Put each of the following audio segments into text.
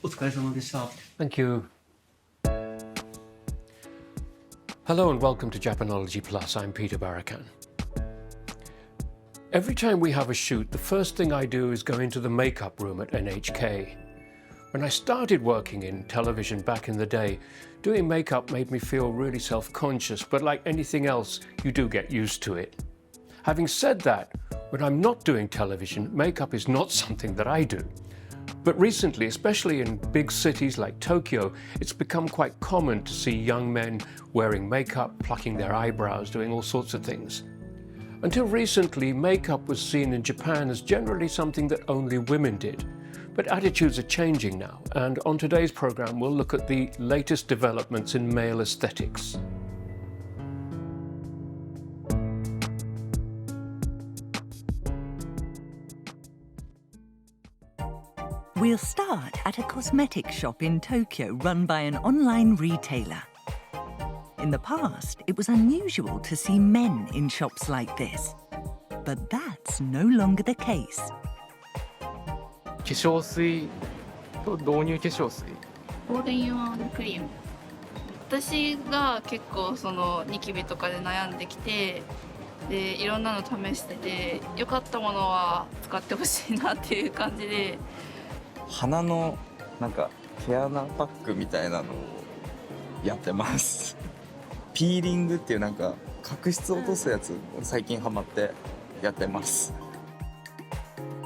お疲れ様でした。 Thank you. Hello and welcome to Japanology Plus. I'm Peter Barakan. Every time we have a shoot, the first thing I do is go into the makeup room at NHK. When I started working in television back in the day, doing makeup made me feel really self-conscious, but like anything else, you do get used to it. Having said that, when I'm not doing television, makeup is not something that I do. But recently, especially in big cities like Tokyo, it's become quite common to see young men wearing makeup, plucking their eyebrows, doing all sorts of things. Until recently, makeup was seen in Japan as generally something that only women did. But attitudes are changing now, and on today's program we'll look at the latest developments in male aesthetics. We'll start at a cosmetic shop in Tokyo run by an online retailer. In the past, it was unusual to see men in shops like this. But that's no longer the case. 化粧水と導入化粧水オールインワンクリーム。私が結構そのニキビとかで悩んできて、でいろんなの試してて、良かったものは使ってほしいなっていう感じで。鼻のなんか毛穴パックみたいなのをやってます。ピーリングっていうなんか角質を落とすやつ最近ハマってやってます。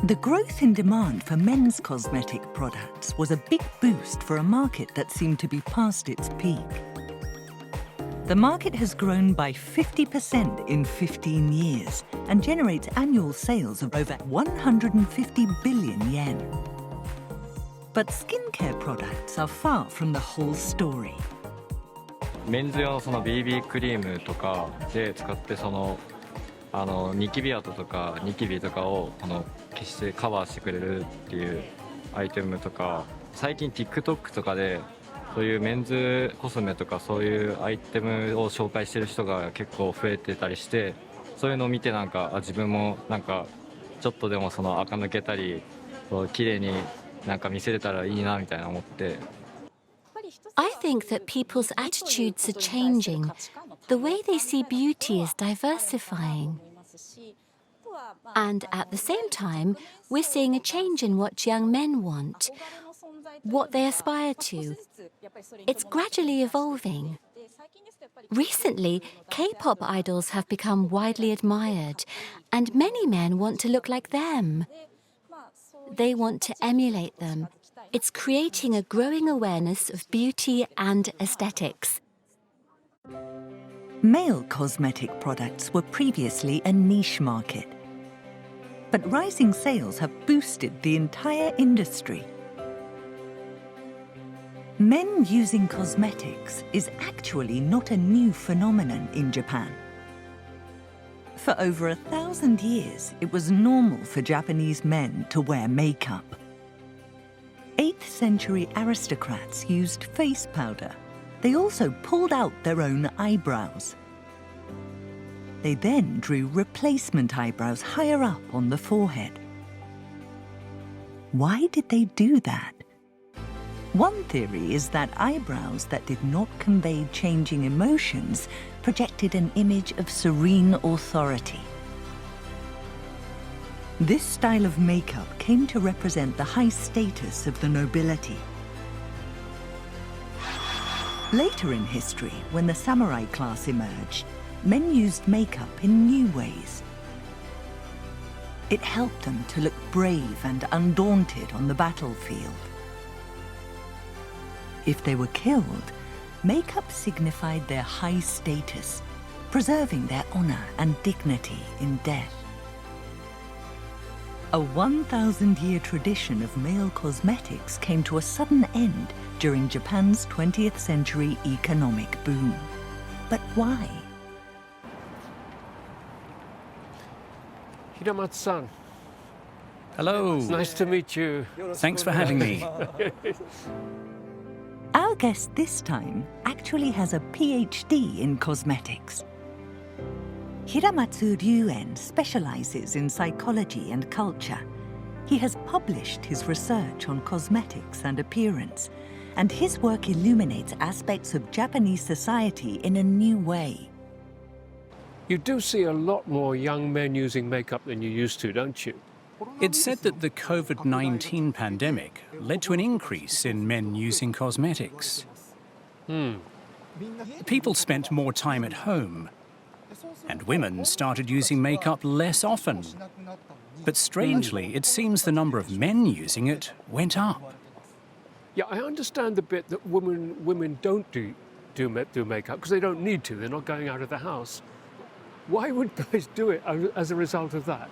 The growth in demand for men's cosmetic products was a big boost for a market that seemed to be past its peak. The market has grown by 50% in 15 years and generates annual sales of over 150 billion yen. But skincare products are far from the whole story. メンズ用のその BB クリームとかで使ってニキビ跡とかニキビとかを消してカバーしてくれるっていうアイテムとか、最近 TikTok とかでそういうメンズコスメとかそういうアイテムを紹介してる人が結構増えてたりして、そういうのを見て自分もちょっとでも垢抜けたり綺麗に見せれたらいいなみたいな思って。I think that people's attitudes are changing. The way they see beauty is diversifying. And at the same time, we're seeing a change in what young men want, what they aspire to. It's gradually evolving. Recently, K-pop idols have become widely admired, and many men want to look like them. They want to emulate them. It's creating a growing awareness of beauty and aesthetics. Male cosmetic products were previously a niche market. But rising sales have boosted the entire industry. Men using cosmetics is actually not a new phenomenon in Japan. For over 1,000 years, it was normal for Japanese men to wear makeup. 8th century aristocrats used face powder. They also pulled out their own eyebrows. They then drew replacement eyebrows higher up on the forehead. Why did they do that? One theory is that eyebrows that did not convey changing emotions projected an image of serene authority. This style of makeup came to represent the high status of the nobility. Later in history, when the samurai class emerged, men used makeup in new ways. It helped them to look brave and undaunted on the battlefield. If they were killed, makeup signified their high status, preserving their honor and dignity in death. A 1,000-year tradition of male cosmetics came to a sudden end during Japan's 20th century economic boom. But why? Hiramatsu-san. Hello. It's nice to meet you. Thanks for having me. Our guest this time actually has a PhD in cosmetics. Hiramatsu Ryuen specializes in psychology and culture. He has published his research on cosmetics and appearance, and his work illuminates aspects of Japanese society in a new way. You do see a lot more young men using makeup than you used to, don't you? It's said that the COVID-19 pandemic led to an increase in men using cosmetics. People spent more time at home, and women started using makeup less often. But strangely, it seems the number of men using it went up. Yeah, I understand the bit that women don't do makeup because they don't need to. They're not going out of the house. Why would guys do it as a result of that?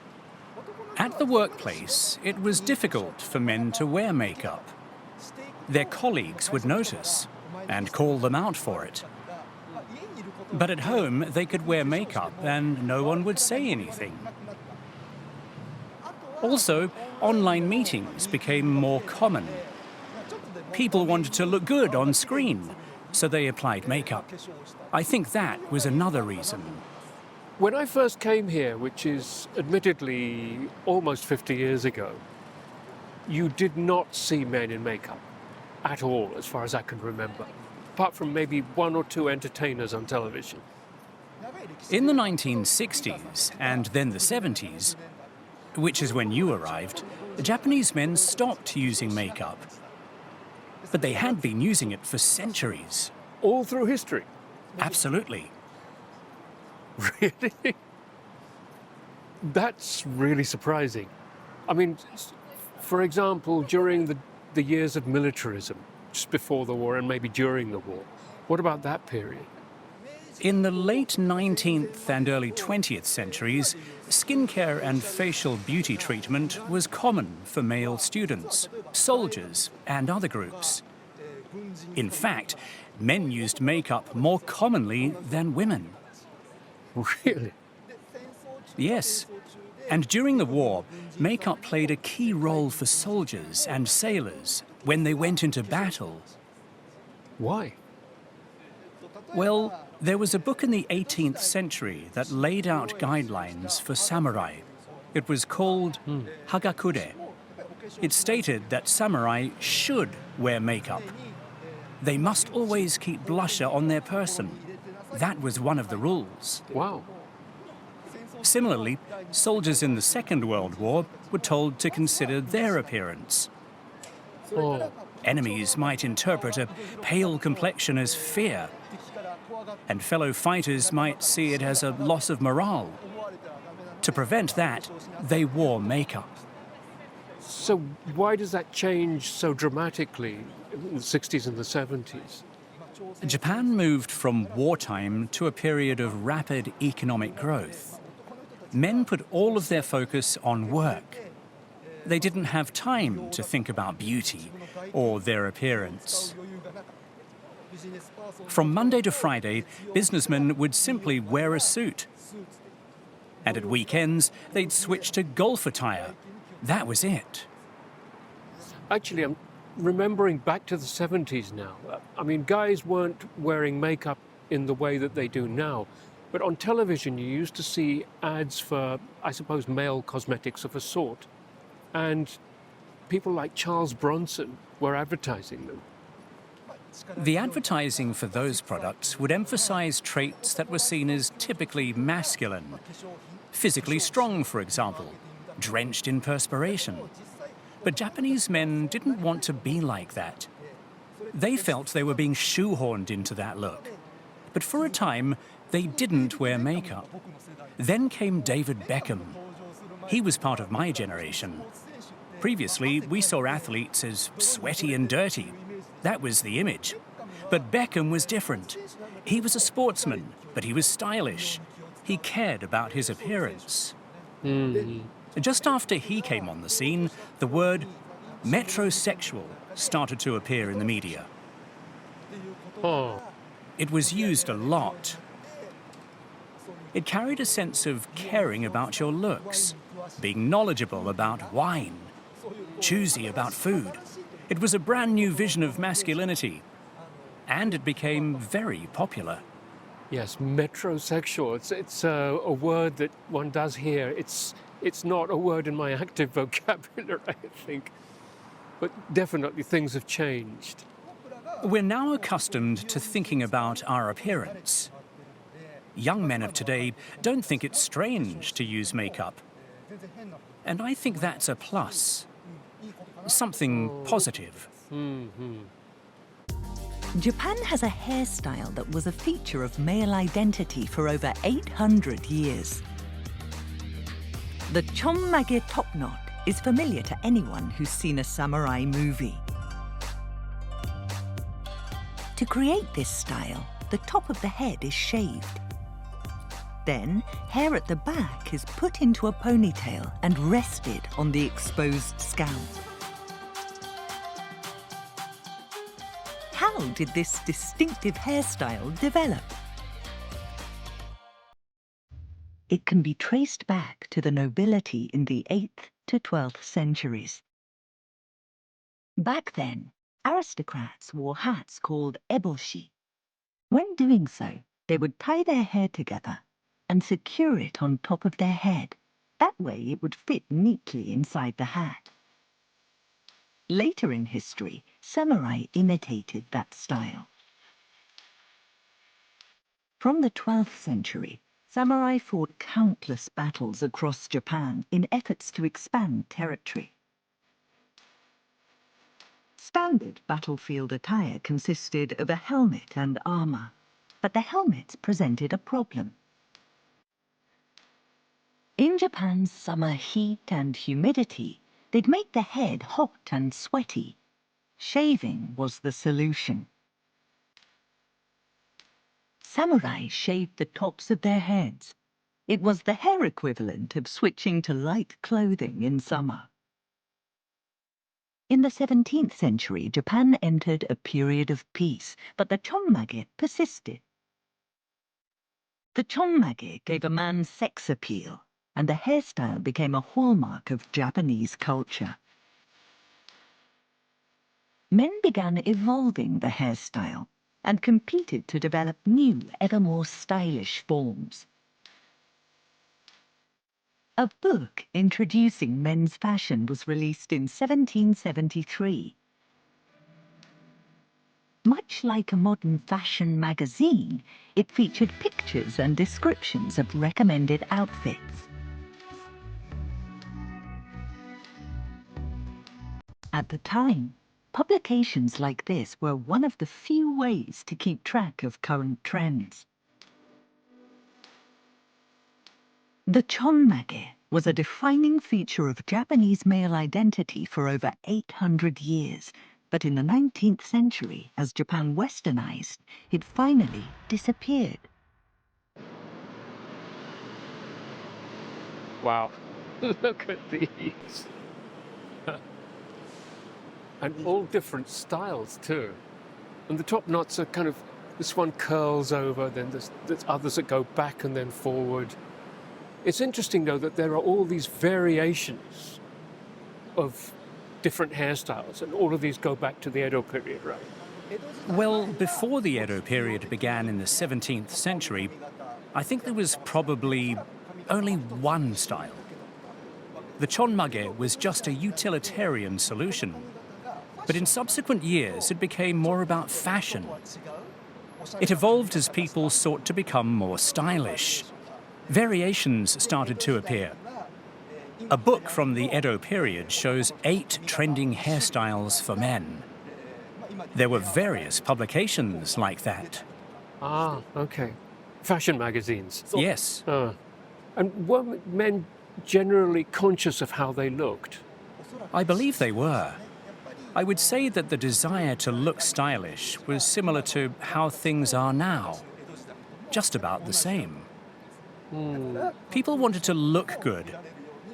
At the workplace, it was difficult for men to wear makeup. Their colleagues would notice and call them out for it. But at home, they could wear makeup and no one would say anything. Also, online meetings became more common. People wanted to look good on screen, so they applied makeup. I think that was another reason. When I first came here, which is admittedly almost 50 years ago, you did not see men in makeup at all, as far as I can remember, apart from maybe one or two entertainers on television. In the 1960s and then the 70s, which is when you arrived, Japanese men stopped using makeup. But they had been using it for centuries. All through history? Absolutely. Really? That's really surprising. I mean, for example, during the years of militarism, just before the war and maybe during the war, what about that period? In the late 19th and early 20th centuries, skincare and facial beauty treatment was common for male students, soldiers, and other groups. In fact, men used makeup more commonly than women. Really? Yes. And during the war, makeup played a key role for soldiers and sailors when they went into battle. Why? Well, there was a book in the 18th century that laid out guidelines for samurai. It was called Hagakure. It stated that samurai should wear makeup. They must always keep blusher on their person. That was one of the rules. Wow. Similarly, soldiers in the Second World War were told to consider their appearance. Oh. Enemies might interpret a pale complexion as fear, and fellow fighters might see it as a loss of morale. To prevent that, they wore makeup. So why does that change so dramatically in the 60s and the 70s? Japan moved from wartime to a period of rapid economic growth. Men put all of their focus on work. They didn't have time to think about beauty or their appearance. From Monday to Friday, businessmen would simply wear a suit. And at weekends, they'd switch to golf attire. That was it. Actually, I'm remembering back to the 70s now. I mean, guys weren't wearing makeup in the way that they do now. But on television, you used to see ads for, I suppose, male cosmetics of a sort. And people like Charles Bronson were advertising them. The advertising for those products would emphasize traits that were seen as typically masculine. Physically strong, for example, drenched in perspiration. But Japanese men didn't want to be like that. They felt they were being shoehorned into that look. But for a time, they didn't wear makeup. Then came David Beckham. He was part of my generation. Previously, we saw athletes as sweaty and dirty. That was the image. But Beckham was different. He was a sportsman, but he was stylish. He cared about his appearance. Just after he came on the scene, the word metrosexual started to appear in the media. Oh. It was used a lot. It carried a sense of caring about your looks, being knowledgeable about wine, choosy about food. It was a brand new vision of masculinity, and it became very popular. Yes, metrosexual. It's a word that one does hear. It's not a word in my active vocabulary, I think. But definitely things have changed. We're now accustomed to thinking about our appearance. Young men of today don't think it's strange to use makeup. And I think that's a plus. Something positive. Japan has a hairstyle that was a feature of male identity for over 800 years. The chonmage top knot is familiar to anyone who's seen a samurai movie. To create this style, the top of the head is shaved. Then, hair at the back is put into a ponytail and rested on the exposed scalp. How did this distinctive hairstyle develop? It can be traced back to the nobility in the 8th to 12th centuries. Back then, aristocrats wore hats called eboshi. When doing so, they would tie their hair together and secure it on top of their head. That way it would fit neatly inside the hat. Later in history, samurai imitated that style. From the 12th century, samurai fought countless battles across Japan in efforts to expand territory. Standard battlefield attire consisted of a helmet and armor, but the helmets presented a problem. In Japan's summer heat and humidity, they'd make the head hot and sweaty. Shaving was the solution. Samurai shaved the tops of their heads. It was the hair equivalent of switching to light clothing in summer. In the 17th century, Japan entered a period of peace, but the chonmage persisted. The chonmage gave a man sex appeal, and the hairstyle became a hallmark of Japanese culture. Men began evolving the hairstyle and competed to develop new, ever more stylish forms. A book introducing men's fashion was released in 1773. Much like a modern fashion magazine, it featured pictures and descriptions of recommended outfits. At the time, publications like this were one of the few ways to keep track of current trends. The chonmage was a defining feature of Japanese male identity for over 800 years, but in the 19th century, as Japan westernized, it finally disappeared. Wow, look at these. And all different styles too. And the top knots are kind of, this one curls over, then there's others that go back and then forward. It's interesting though that there are all these variations of different hairstyles, and all of these go back to the Edo period, right? Well, before the Edo period began in the 17th century, I think there was probably only one style. The chonmage was just a utilitarian solution. But in subsequent years, it became more about fashion. It evolved as people sought to become more stylish. Variations started to appear. A book from the Edo period shows 8 trending hairstyles for men. There were various publications like that. Ah, okay. Fashion magazines. Yes. And were men generally conscious of how they looked? I believe they were. I would say that the desire to look stylish was similar to how things are now. Just about the same. People wanted to look good,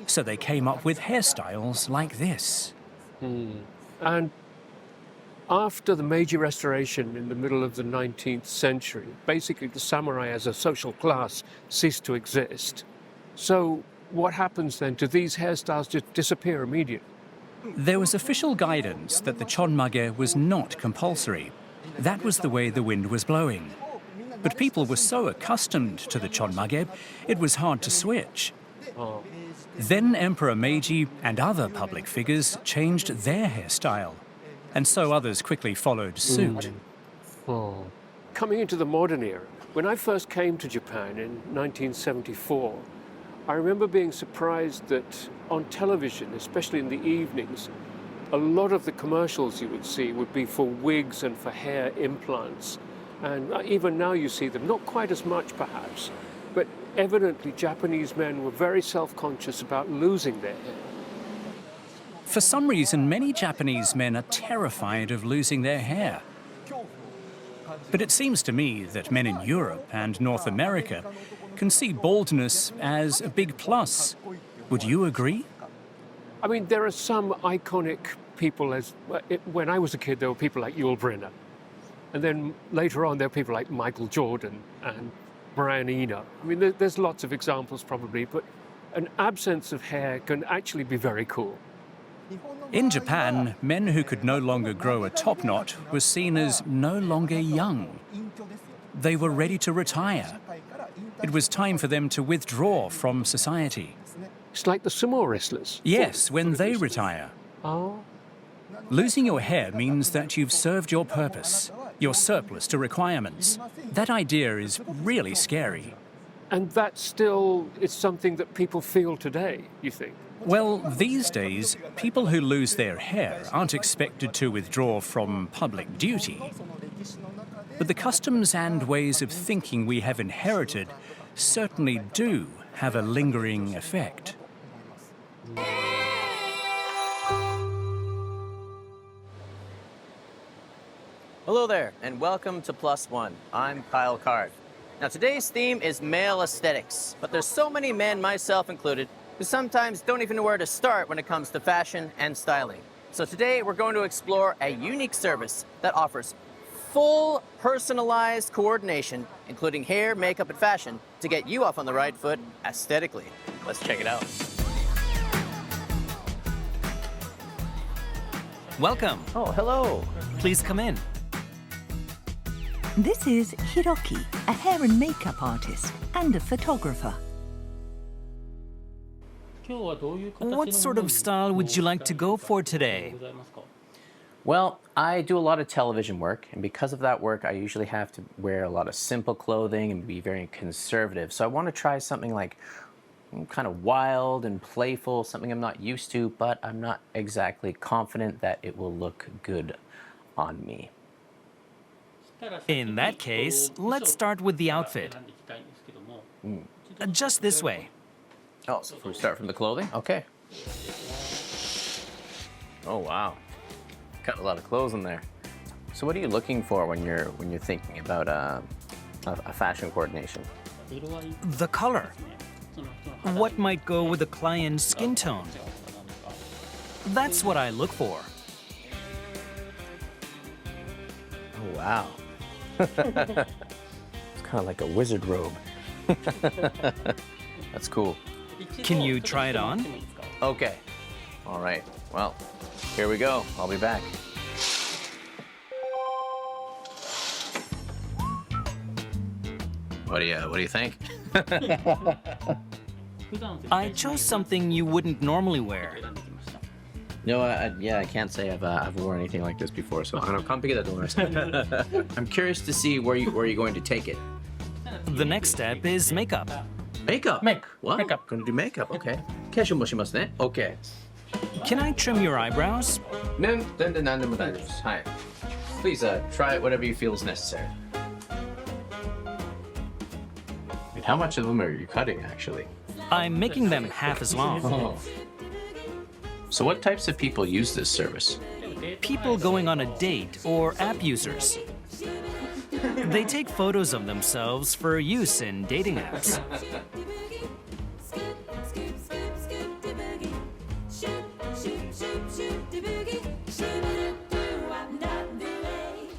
so they came up with hairstyles like this. And after the Meiji Restoration in the middle of the 19th century, basically the samurai as a social class ceased to exist. So what happens then? Do these hairstyles just disappear immediately? There was official guidance that the chonmage was not compulsory. That was the way the wind was blowing. But people were so accustomed to the chonmage, it was hard to switch. Then Emperor Meiji and other public figures changed their hairstyle, and so others quickly followed suit. Coming into the modern era, when I first came to Japan in 1974, I remember being surprised that on television, especially in the evenings, a lot of the commercials you would see would be for wigs and for hair implants. And even now you see them, not quite as much perhaps, but evidently Japanese men were very self-conscious about losing their hair. For some reason, many Japanese men are terrified of losing their hair. But it seems to me that men in Europe and North America can see baldness as a big plus. Would you agree? I mean, there are some iconic people, when I was a kid, there were people like Yul Brynner. And then later on, there were people like Michael Jordan and Brian Eno. I mean, there's lots of examples probably, but an absence of hair can actually be very cool. In Japan, men who could no longer grow a top knot were seen as no longer young. They were ready to retire. It was time for them to withdraw from society. It's like the sumo wrestlers. Yes, when they retire. Oh. Losing your hair means that you've served your purpose. You're surplus to requirements. That idea is really scary. And that still is something that people feel today, you think? Well, these days, people who lose their hair aren't expected to withdraw from public duty. But the customs and ways of thinking we have inherited certainly do have a lingering effect. Hello there, and welcome to Plus One. I'm Kyle Card. Now, today's theme is male aesthetics, but there's so many men, myself included, who sometimes don't even know where to start when it comes to fashion and styling. So today, we're going to explore a unique service that offers full personalized coordination, including hair, makeup, and fashion, to get you off on the right foot aesthetically. Let's check it out. Welcome. Oh, hello. Please come in. This is Hiroki, a hair and makeup artist and a photographer. What sort of style would you like to go for today? Well, I do a lot of television work, and because of that work, I usually have to wear a lot of simple clothing and be very conservative. So I want to try something like kind of wild and playful, something I'm not used to, but I'm not exactly confident that it will look good on me. In that case, let's start with the outfit. Just this way. Oh, so we start from the clothing? Okay. Oh, wow. Got a lot of clothes in there. So what are you looking for when you're thinking about a fashion coordination? The color. What might go with the client's skin tone? That's what I look for. Oh, wow. It's kind of like a wizard robe. That's cool. Can you try it on? Okay. All right. Well, here we go. I'll be back. What do you think? I chose something you wouldn't normally wear. No, I can't say I've worn anything like this before, so I'm curious to see where you're going to take it. The next step is makeup. Makeup? What? Makeup. Gonna do makeup, okay. 化粧もしますね. Okay. Can I trim your eyebrows? Hi. Please try whatever you feel is necessary. Wait, how much of them are you cutting, actually? I'm making them half as long. Oh. So what types of people use this service? People going on a date or app users. They take photos of themselves for use in dating apps.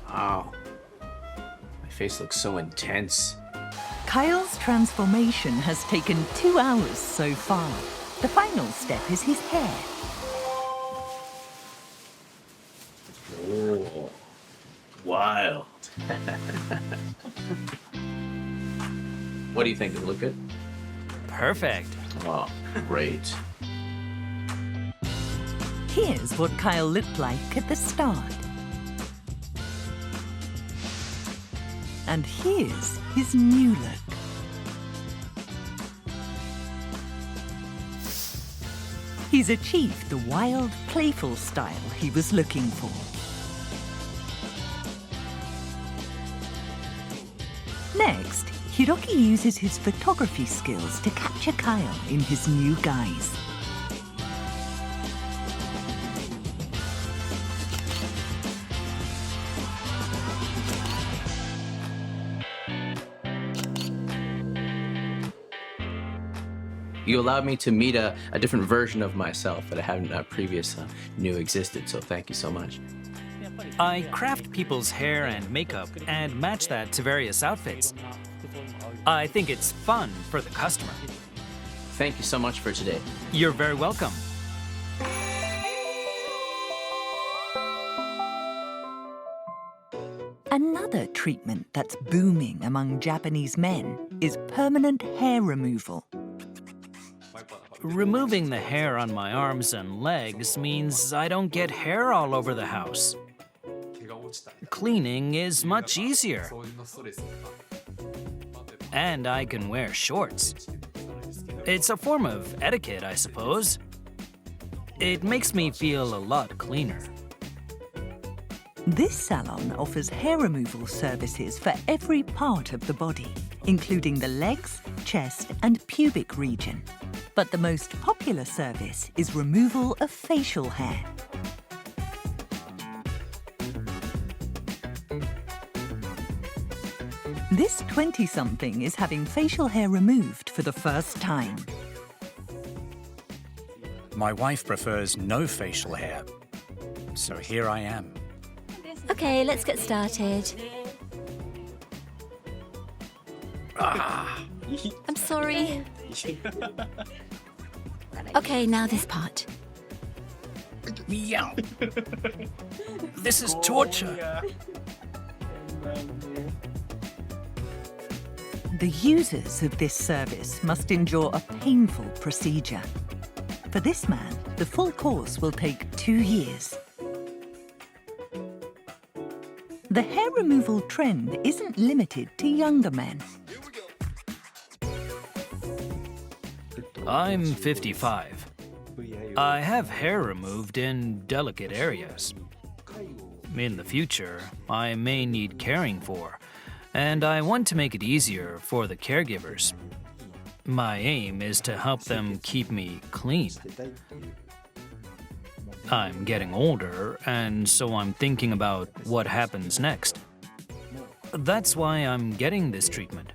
Wow. My face looks so intense. Kyle's transformation has taken 2 hours so far. The final step is his hair. Oh, wild. What do you think? Does it look good? Perfect. Oh, great. Here's what Kyle looked like at the start. And here's his new look. He's achieved the wild, playful style he was looking for. Next, Hiroki uses his photography skills to capture Kyle in his new guise. You allowed me to meet a different version of myself that I hadn't previously knew existed, so thank you so much. I craft people's hair and makeup and match that to various outfits. I think it's fun for the customer. Thank you so much for today. You're very welcome. Another treatment that's booming among Japanese men is permanent hair removal. Removing the hair on my arms and legs means I don't get hair all over the house. Cleaning is much easier. And I can wear shorts. It's a form of etiquette, I suppose. It makes me feel a lot cleaner. This salon offers hair removal services for every part of the body, including the legs, chest, and pubic region. But the most popular service is removal of facial hair. This 20-something is having facial hair removed for the first time. My wife prefers no facial hair, so here I am. Okay, let's get started. I'm sorry. Okay, now this part. Meow. This is torture. The users of this service must endure a painful procedure. For this man, the full course will take 2 years. The hair removal trend isn't limited to younger men. I'm 55. I have hair removed in delicate areas. In the future, I may need caring for, and I want to make it easier for the caregivers. My aim is to help them keep me clean. I'm getting older, and so I'm thinking about what happens next. That's why I'm getting this treatment,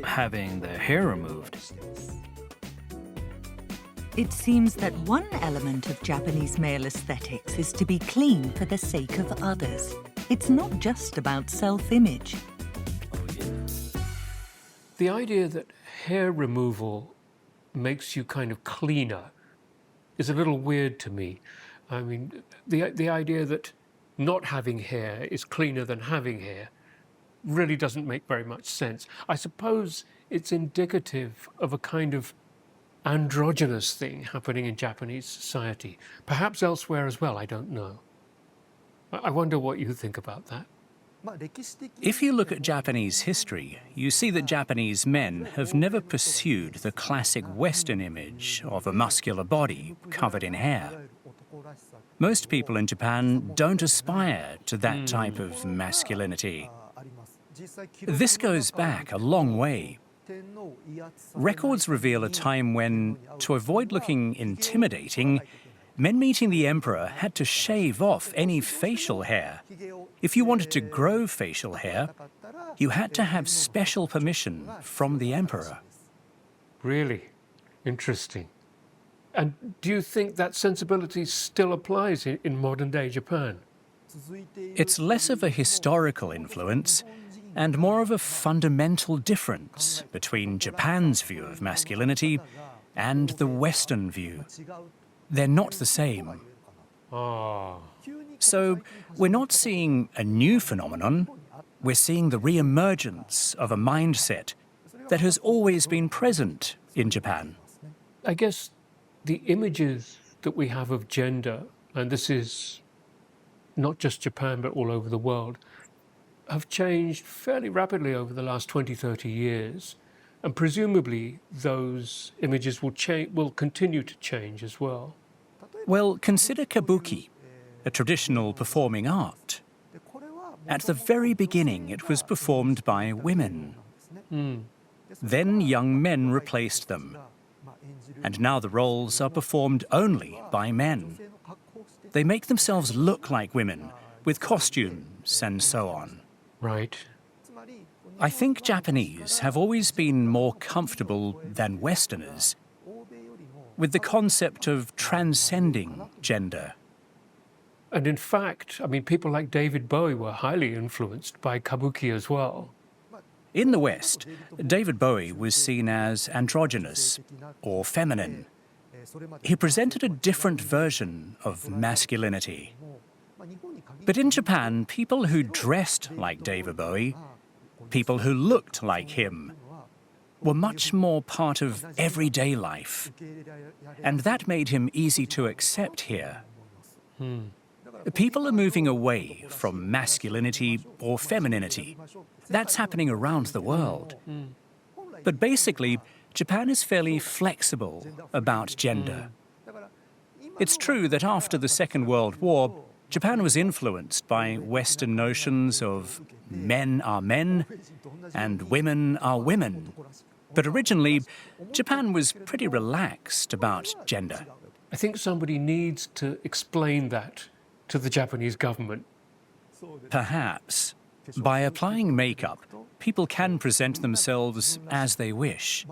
having the hair removed. It seems that one element of Japanese male aesthetics is to be clean for the sake of others. It's not just about self-image. The idea that hair removal makes you kind of cleaner is a little weird to me. I mean, the idea that not having hair is cleaner than having hair really doesn't make very much sense. I suppose it's indicative of a kind of androgynous thing happening in Japanese society. Perhaps elsewhere as well, I don't know. I wonder what you think about that. If you look at Japanese history, you see that Japanese men have never pursued the classic Western image of a muscular body covered in hair. Most people in Japan don't aspire to that type of masculinity. This goes back a long way. Records reveal a time when, to avoid looking intimidating, men meeting the emperor had to shave off any facial hair. If you wanted to grow facial hair, you had to have special permission from the emperor. Really interesting. And do you think that sensibility still applies in modern-day Japan? It's less of a historical influence and more of a fundamental difference between Japan's view of masculinity and the Western view. They're not the same. So we're not seeing a new phenomenon, we're seeing the re-emergence of a mindset, that has always been present in Japan. I guess the images that we have of gender, and this is not just Japan but all over the world, have changed fairly rapidly over the last 20, 30 years. And presumably those images will continue to change as well. Well, consider kabuki, a traditional performing art. At the very beginning, it was performed by women. Then young men replaced them. And now the roles are performed only by men. They make themselves look like women, with costumes and so on. Right. I think Japanese have always been more comfortable than Westerners with the concept of transcending gender. And in fact, I mean, people like David Bowie were highly influenced by kabuki as well. In the West, David Bowie was seen as androgynous or feminine. He presented a different version of masculinity. But in Japan, people who dressed like David Bowie, people who looked like him, were much more part of everyday life. And that made him easy to accept here. People are moving away from masculinity or femininity. That's happening around the world. But basically, Japan is fairly flexible about gender. It's true that after the Second World War, Japan was influenced by Western notions of men are men and women are women. But originally, Japan was pretty relaxed about gender. I think somebody needs to explain that to the Japanese government. Perhaps. By applying makeup, people can present themselves as they wish.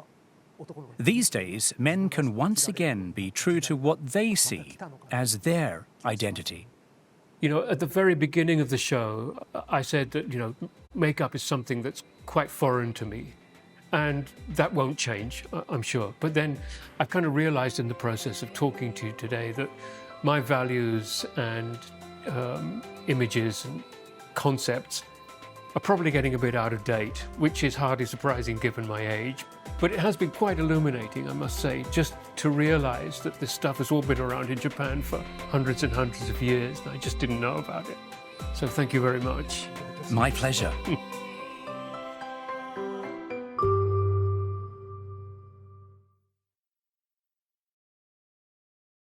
These days, men can once again be true to what they see as their identity. You know, at the very beginning of the show, I said that, you know, makeup is something that's quite foreign to me. And that won't change, I'm sure. But then I've kind of realized in the process of talking to you today that my values and images and concepts are probably getting a bit out of date, which is hardly surprising given my age. But it has been quite illuminating, I must say, just to realize that this stuff has all been around in Japan for hundreds and hundreds of years, and I just didn't know about it. So thank you very much. My pleasure.